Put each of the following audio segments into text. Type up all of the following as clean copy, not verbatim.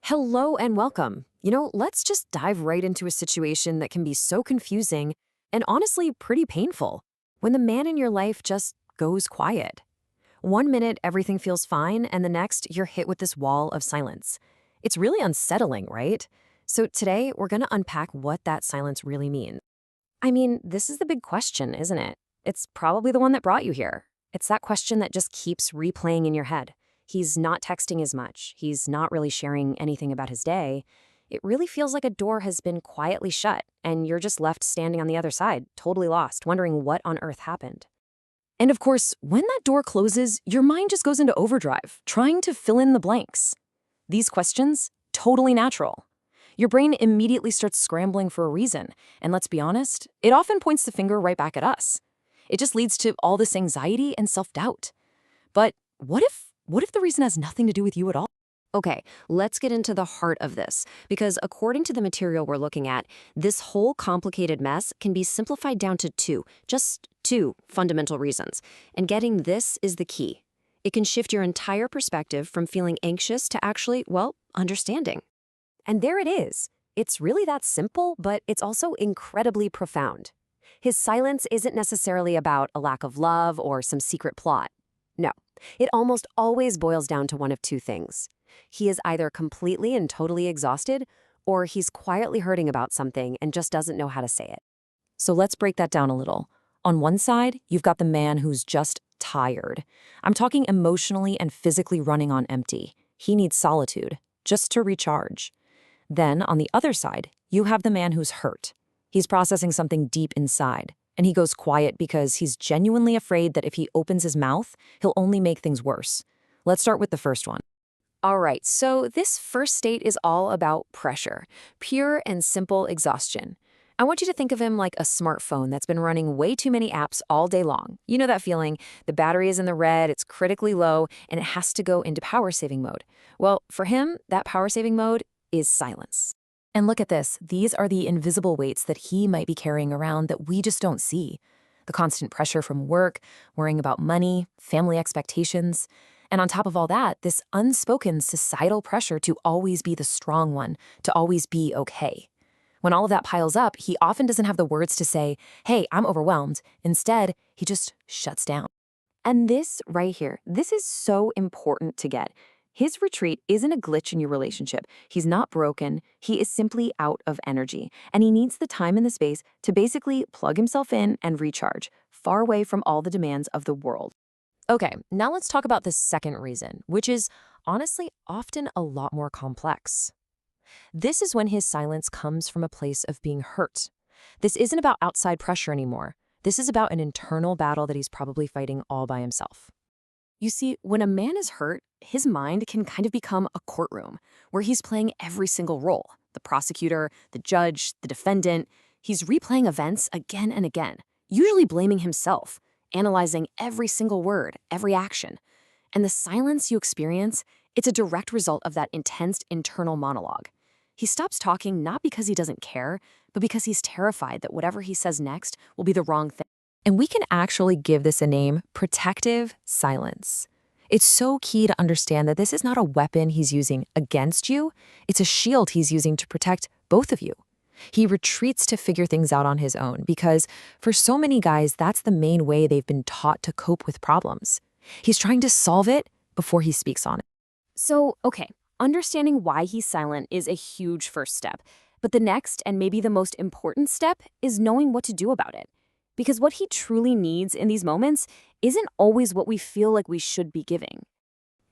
Hello and welcome. Let's just dive right into a situation that can be so confusing and honestly pretty painful when the man in your life just goes quiet. One minute, everything feels fine, and the next, you're hit with this wall of silence. It's really unsettling, right? So today, we're going to unpack what that silence really means. I mean, this is the big question, isn't it? It's probably the one that brought you here. It's that question that just keeps replaying in your head. He's not texting as much. He's not really sharing anything about his day. It really feels like a door has been quietly shut, and you're just left standing on the other side, totally lost, wondering what on earth happened. And of course, when that door closes, your mind just goes into overdrive, trying to fill in the blanks. These questions, totally natural. Your brain immediately starts scrambling for a reason, and let's be honest, it often points the finger right back at us. It just leads to all this anxiety and self-doubt. But what if the reason has nothing to do with you at all? Okay, let's get into the heart of this, because according to the material we're looking at, this whole complicated mess can be simplified down to just two fundamental reasons. And getting this is the key. It can shift your entire perspective from feeling anxious to actually, well, understanding. And there it is. It's really that simple, but it's also incredibly profound. His silence isn't necessarily about a lack of love or some secret plot. No, it almost always boils down to one of two things. He is either completely and totally exhausted, or he's quietly hurting about something and just doesn't know how to say it. So let's break that down a little. On one side, you've got the man who's just tired. I'm talking emotionally and physically running on empty. He needs solitude, just to recharge. Then, on the other side, you have the man who's hurt. He's processing something deep inside, and he goes quiet because he's genuinely afraid that if he opens his mouth, he'll only make things worse. Let's start with the first one. All right, so this first state is all about pressure, pure and simple exhaustion. I want you to think of him like a smartphone that's been running way too many apps all day long. You know that feeling? The battery is in the red, it's critically low, and it has to go into power-saving mode. Well, for him, that power-saving mode is silence. And look at this. These are the invisible weights that he might be carrying around that we just don't see. The constant pressure from work, worrying about money, family expectations. And on top of all that, this unspoken societal pressure to always be the strong one, to always be okay. When all of that piles up, he often doesn't have the words to say, hey, I'm overwhelmed. Instead, he just shuts down. And this right here, this is so important to get. His retreat isn't a glitch in your relationship. He's not broken. He is simply out of energy. And he needs the time and the space to basically plug himself in and recharge, far away from all the demands of the world. Okay, now let's talk about the second reason, which is honestly often a lot more complex. This is when his silence comes from a place of being hurt. This isn't about outside pressure anymore. This is about an internal battle that he's probably fighting all by himself. You see, when a man is hurt, his mind can kind of become a courtroom where he's playing every single role. The prosecutor, the judge, the defendant. He's replaying events again and again, usually blaming himself, analyzing every single word, every action. And the silence you experience, it's a direct result of that intense internal monologue. He stops talking not because he doesn't care, but because he's terrified that whatever he says next will be the wrong thing. And we can actually give this a name, protective silence. It's so key to understand that this is not a weapon he's using against you. It's a shield he's using to protect both of you. He retreats to figure things out on his own because for so many guys, that's the main way they've been taught to cope with problems. He's trying to solve it before he speaks on it. So, okay, understanding why he's silent is a huge first step. But the next and maybe the most important step is knowing what to do about it. Because what he truly needs in these moments isn't always what we feel like we should be giving.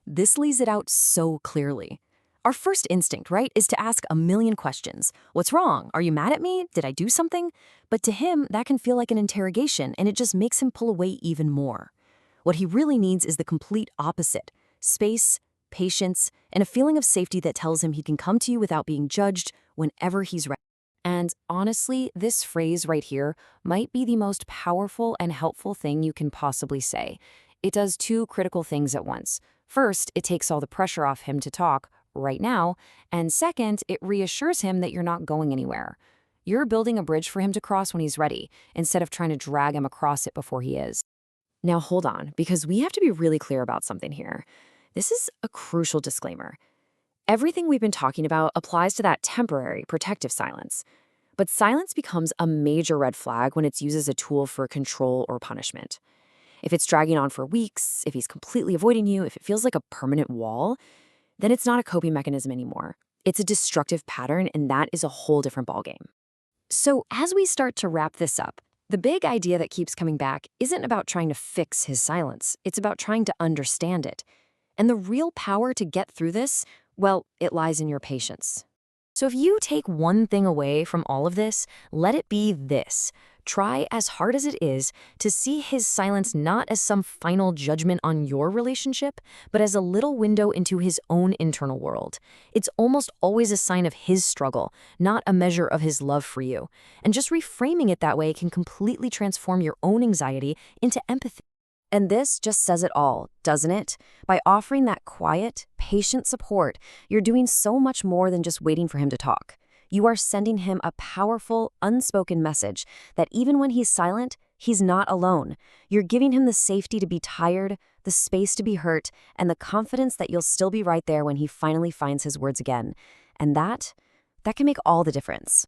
This lays it out so clearly. Our first instinct, right, is to ask a million questions. What's wrong? Are you mad at me? Did I do something? But to him, that can feel like an interrogation, and it just makes him pull away even more. What he really needs is the complete opposite: space, patience, and a feeling of safety that tells him he can come to you without being judged whenever he's ready. And honestly, this phrase right here might be the most powerful and helpful thing you can possibly say. It does two critical things at once. First, it takes all the pressure off him to talk right now. And second, it reassures him that you're not going anywhere. You're building a bridge for him to cross when he's ready, instead of trying to drag him across it before he is. Now hold on, because we have to be really clear about something here. This is a crucial disclaimer. Everything we've been talking about applies to that temporary, protective silence. But silence becomes a major red flag when it's used as a tool for control or punishment. If it's dragging on for weeks, if he's completely avoiding you, if it feels like a permanent wall, then it's not a coping mechanism anymore. It's a destructive pattern, and that is a whole different ballgame. So, as we start to wrap this up, the big idea that keeps coming back isn't about trying to fix his silence, it's about trying to understand it. And the real power to get through this, well, it lies in your patience. So if you take one thing away from all of this, let it be this. Try as hard as it is to see his silence not as some final judgment on your relationship, but as a little window into his own internal world. It's almost always a sign of his struggle, not a measure of his love for you. And just reframing it that way can completely transform your own anxiety into empathy. And this just says it all, doesn't it? By offering that quiet, patient support, you're doing so much more than just waiting for him to talk. You are sending him a powerful, unspoken message that even when he's silent, he's not alone. You're giving him the safety to be tired, the space to be hurt, and the confidence that you'll still be right there when he finally finds his words again. And that can make all the difference.